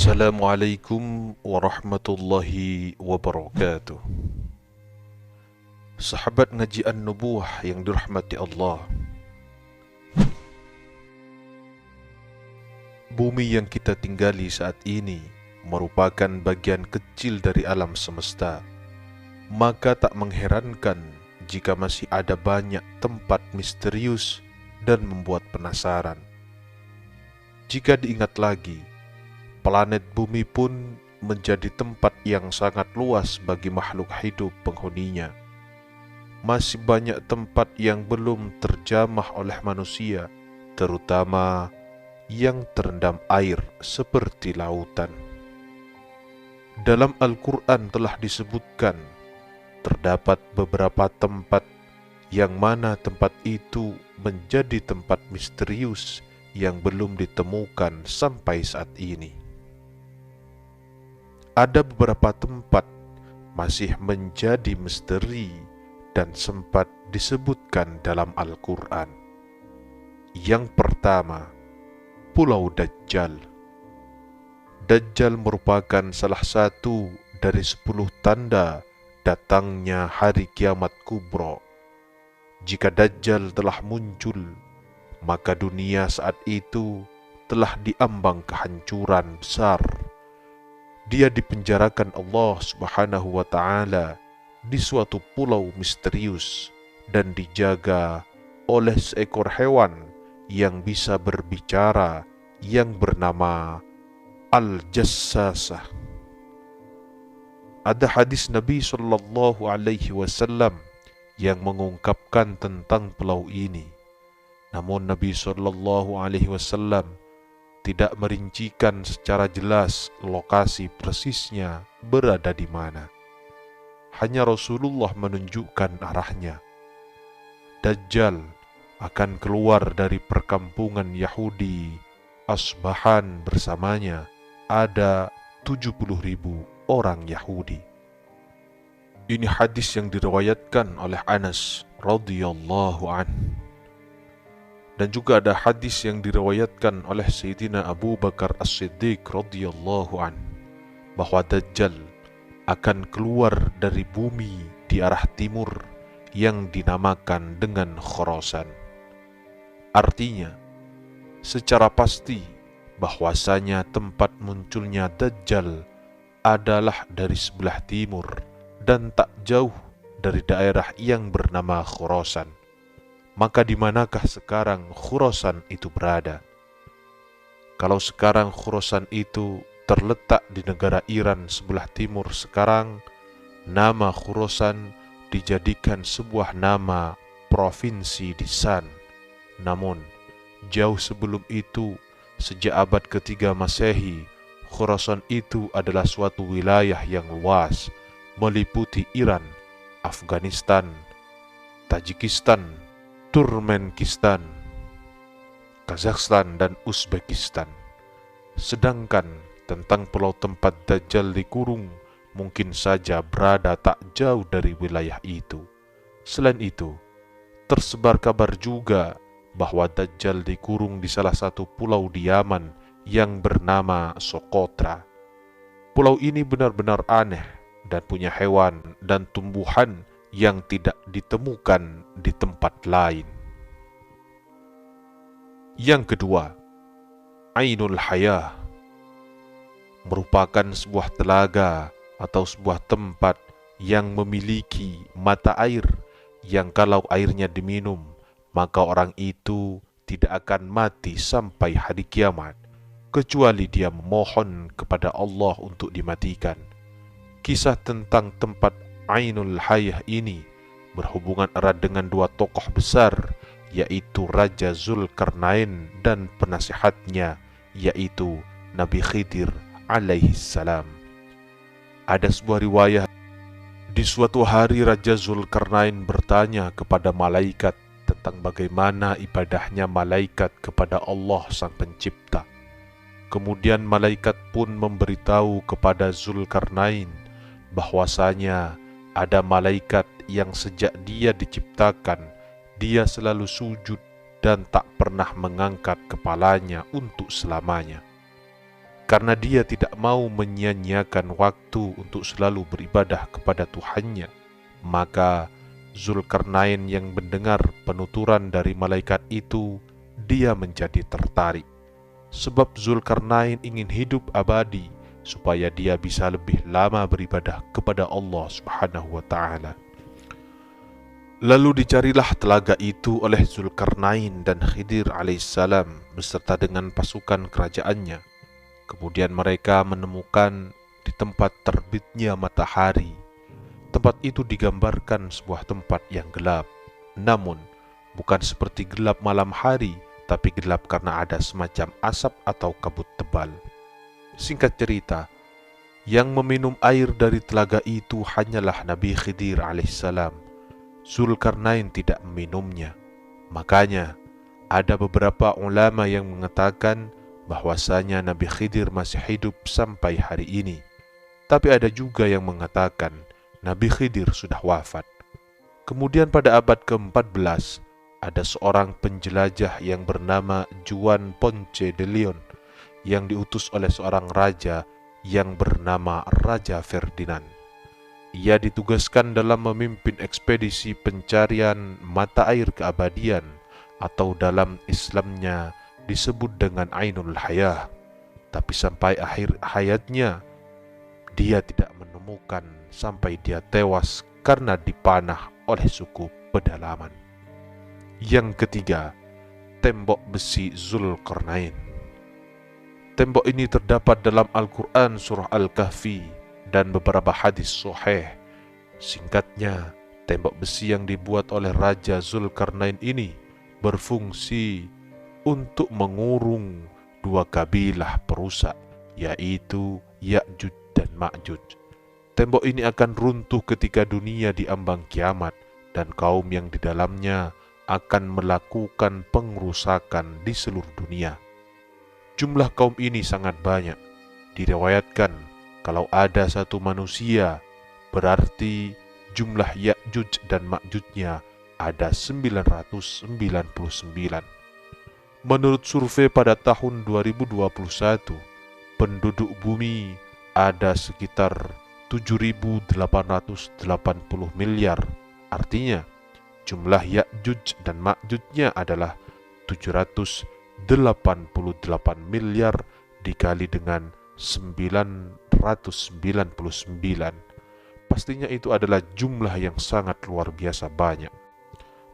Assalamualaikum warahmatullahi wabarakatuh. Sahabat ngaji An-Nubuwah yang dirahmati Allah, bumi yang kita tinggali saat ini merupakan bagian kecil dari alam semesta. Maka tak mengherankan jika masih ada banyak tempat misterius dan membuat penasaran. Jika diingat lagi, planet bumi pun menjadi tempat yang sangat luas bagi makhluk hidup penghuninya. Masih banyak tempat yang belum terjamah oleh manusia, terutama yang terendam air seperti lautan. Dalam Al-Quran telah disebutkan, terdapat beberapa tempat yang mana tempat itu menjadi tempat misterius yang belum ditemukan sampai saat ini. Ada beberapa tempat masih menjadi misteri dan sempat disebutkan dalam Al-Quran. Yang pertama, Pulau Dajjal. Dajjal merupakan salah satu dari 10 tanda datangnya hari kiamat kubra. Jika Dajjal telah muncul, maka dunia saat itu telah diambang kehancuran besar. Dia dipenjarakan Allah Subhanahu wa Ta'ala di suatu pulau misterius dan dijaga oleh seekor hewan yang bisa berbicara yang bernama Al-Jassasah. Ada hadis Nabi sallallahu alaihi wasallam yang mengungkapkan tentang pulau ini. Namun Nabi sallallahu alaihi wasallam tidak merincikan secara jelas lokasi persisnya berada di mana. Hanya Rasulullah menunjukkan arahnya. Dajjal akan keluar dari perkampungan Yahudi Asbahan, bersamanya ada 70.000 orang Yahudi. Ini hadis yang diriwayatkan oleh Anas radhiyallahu anhu. Dan juga ada hadis yang diriwayatkan oleh Sayyidina Abu Bakar As-Siddiq radhiyallahu anhu bahwa Dajjal akan keluar dari bumi di arah timur yang dinamakan dengan Khurasan. Artinya, secara pasti bahwasanya tempat munculnya Dajjal adalah dari sebelah timur dan tak jauh dari daerah yang bernama Khurasan. Maka di manakah sekarang Khurasan itu berada? Kalau sekarang Khurasan itu terletak di negara Iran sebelah timur sekarang, nama Khurasan dijadikan sebuah nama provinsi di San. Namun, jauh sebelum itu, sejak abad ketiga Masehi, Khurasan itu adalah suatu wilayah yang luas, meliputi Iran, Afghanistan, Tajikistan, Turkmenistan, Kazakhstan, dan Uzbekistan. Sedangkan tentang pulau tempat Dajjal dikurung mungkin saja berada tak jauh dari wilayah itu. Selain itu, tersebar kabar juga bahwa Dajjal dikurung di salah satu pulau di Yaman yang bernama Socotra. Pulau ini benar-benar aneh dan punya hewan dan tumbuhan yang tidak ditemukan di tempat lain. Yang kedua, Ainul Hayah merupakan sebuah telaga atau sebuah tempat yang memiliki mata air yang kalau airnya diminum, maka orang itu tidak akan mati sampai hari kiamat, kecuali dia memohon kepada Allah untuk dimatikan. Kisah tentang tempat Ainul Hayah ini berhubungan erat dengan dua tokoh besar, yaitu Raja Zulkarnain dan penasihatnya, yaitu Nabi Khidir alaihi salam. Ada sebuah riwayat, di suatu hari Raja Zulkarnain bertanya kepada malaikat tentang bagaimana ibadahnya malaikat kepada Allah Sang Pencipta. Kemudian malaikat pun memberitahu kepada Zulkarnain bahwasanya ada malaikat yang sejak dia diciptakan, dia selalu sujud dan tak pernah mengangkat kepalanya untuk selamanya. karena dia tidak mau menyia-nyiakan waktu untuk selalu beribadah kepada Tuhannya. Maka Zulkarnain yang mendengar penuturan dari malaikat itu, dia menjadi tertarik. Sebab Zulkarnain ingin hidup abadi supaya dia bisa lebih lama beribadah kepada Allah Subhanahu wa ta'ala. Lalu dicarilah telaga itu oleh Zulkarnain dan Khidir alaihissalam beserta dengan pasukan kerajaannya. Kemudian mereka menemukan di tempat terbitnya matahari. Tempat itu digambarkan sebuah tempat yang gelap. Namun, bukan seperti gelap malam hari, tapi gelap karena ada semacam asap atau kabut tebal. Singkat cerita, yang meminum air dari telaga itu hanyalah Nabi Khidir alaihissalam. Zulkarnain tidak meminumnya. Makanya, ada beberapa ulama yang mengatakan bahwasanya Nabi Khidir masih hidup sampai hari ini. Tapi ada juga yang mengatakan Nabi Khidir sudah wafat. Kemudian pada abad ke-14, ada seorang penjelajah yang bernama Juan Ponce de Leon yang diutus oleh seorang raja yang bernama Raja Ferdinand. Ia ditugaskan dalam memimpin ekspedisi pencarian mata air keabadian atau dalam Islamnya disebut dengan Ainul Hayah. Tapi sampai akhir hayatnya dia tidak menemukan sampai dia tewas karena dipanah oleh suku pedalaman. Yang ketiga, tembok besi Zulkarnain. Tembok ini terdapat dalam Al-Quran surah Al-Kahfi dan beberapa hadis sahih. Singkatnya, tembok besi yang dibuat oleh Raja Zulkarnain ini berfungsi untuk mengurung dua kabilah perusak, yaitu Ya'juj dan Ma'juj. Tembok ini akan runtuh ketika dunia diambang kiamat dan kaum yang di dalamnya akan melakukan pengrusakan di seluruh dunia. Jumlah kaum ini sangat banyak. Diriwayatkan kalau ada satu manusia, berarti jumlah Ya'juj dan Ma'jujnya ada 999. Menurut survei pada tahun 2021, penduduk bumi ada sekitar 7.880 miliar. Artinya, jumlah Ya'juj dan Ma'jujnya adalah 788 miliar dikali dengan 999. Pastinya itu adalah jumlah yang sangat luar biasa banyak.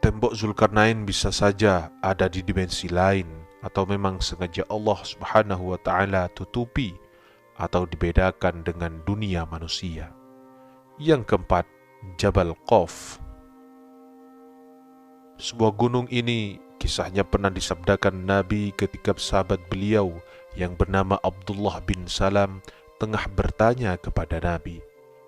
Tembok Zulkarnain bisa saja ada di dimensi lain atau memang sengaja Allah Subhanahu wa ta'ala tutupi atau dibedakan dengan dunia manusia. Yang keempat, Jabal Qaf. Sebuah gunung ini kisahnya pernah disabdakan Nabi ketika sahabat beliau yang bernama Abdullah bin Salam tengah bertanya kepada Nabi,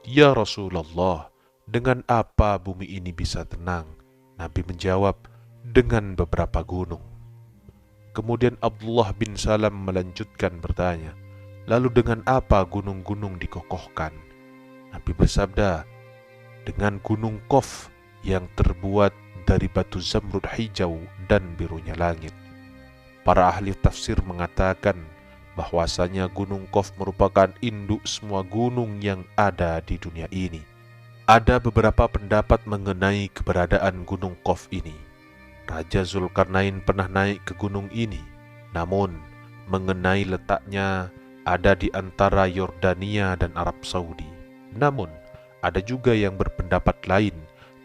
"Ya Rasulullah, dengan apa bumi ini bisa tenang?" Nabi menjawab, "Dengan beberapa gunung." Kemudian Abdullah bin Salam melanjutkan bertanya, "Lalu dengan apa gunung-gunung dikokohkan?" Nabi bersabda, "Dengan gunung Qaf yang terbuat dari batu zamrud hijau dan birunya langit." Para ahli tafsir mengatakan bahwasanya gunung Qaf merupakan induk semua gunung yang ada di dunia ini. Ada beberapa pendapat mengenai keberadaan gunung Qaf ini. Raja Zulkarnain pernah naik ke gunung ini, namun mengenai letaknya ada di antara Yordania dan Arab Saudi. Namun, ada juga yang berpendapat lain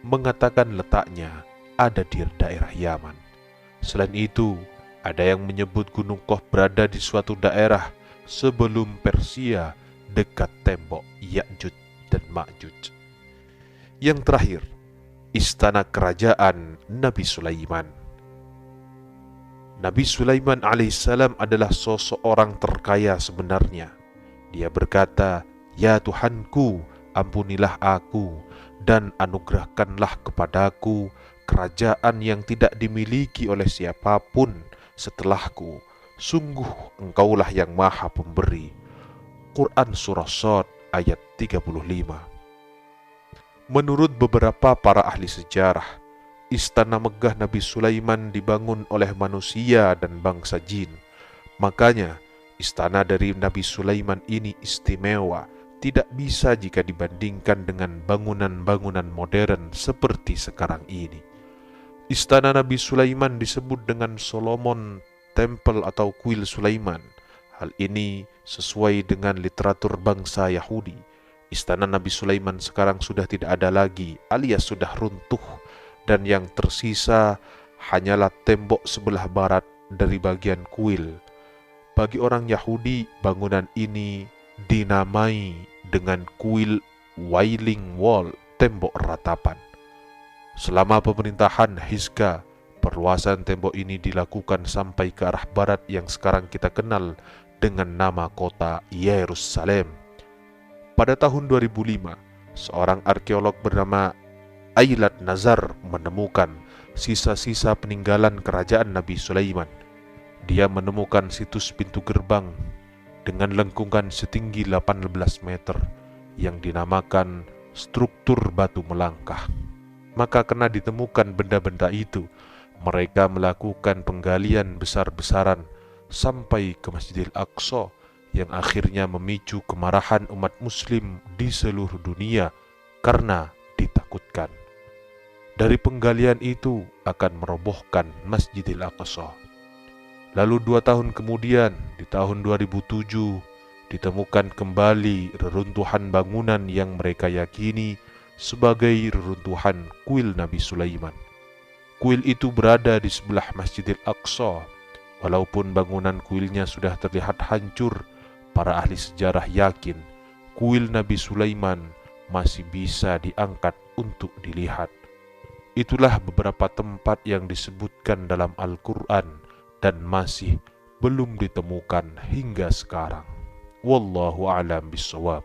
mengatakan letaknya ada di daerah Yaman. Selain itu, ada yang menyebut gunung Qaf berada di suatu daerah sebelum Persia dekat tembok Ya'juj dan Ma'juj. Yang terakhir, istana kerajaan Nabi Sulaiman. Nabi Sulaiman alaihissalam adalah seseorang terkaya sebenarnya. Dia berkata, "Ya Tuhanku, ampunilah aku dan anugerahkanlah kepadaku kerajaan yang tidak dimiliki oleh siapapun setelahku. Sungguh engkaulah yang maha pemberi." Quran Surah Shad ayat 35. Menurut beberapa para ahli sejarah, istana megah Nabi Sulaiman dibangun oleh manusia dan bangsa jin. Makanya, Istana dari Nabi Sulaiman ini istimewa, tidak bisa jika dibandingkan dengan bangunan-bangunan modern seperti sekarang ini. Istana Nabi Sulaiman disebut dengan Solomon Temple atau kuil Sulaiman. Hal ini sesuai dengan literatur bangsa Yahudi. Istana Nabi Sulaiman sekarang sudah tidak ada lagi, alias sudah runtuh, dan yang tersisa hanyalah tembok sebelah barat dari bagian kuil. Bagi orang Yahudi, bangunan ini dinamai dengan kuil Wailing Wall, tembok ratapan. Selama pemerintahan Hizqa, perluasan tembok ini dilakukan sampai ke arah barat yang sekarang kita kenal dengan nama kota Yerusalem. Pada tahun 2005, seorang arkeolog bernama Eilat Nazar menemukan sisa-sisa peninggalan kerajaan Nabi Sulaiman. Dia menemukan situs pintu gerbang dengan lengkungan setinggi 18 meter yang dinamakan struktur batu melangkah. Maka karena ditemukan benda-benda itu, mereka melakukan penggalian besar-besaran sampai ke Masjidil Aqsa, yang akhirnya memicu kemarahan umat muslim di seluruh dunia karena ditakutkan dari penggalian itu akan merobohkan Masjidil Aqsa. Lalu 2 tahun kemudian, di tahun 2007, ditemukan kembali reruntuhan bangunan yang mereka yakini sebagai reruntuhan kuil Nabi Sulaiman. Kuil itu berada di sebelah Masjidil Aqsa. Walaupun bangunan kuilnya sudah terlihat hancur, para ahli sejarah yakin kuil Nabi Sulaiman masih bisa diangkat untuk dilihat. Itulah beberapa tempat yang disebutkan dalam Al-Quran dan masih belum ditemukan hingga sekarang. Wallahu a'lam bishawab.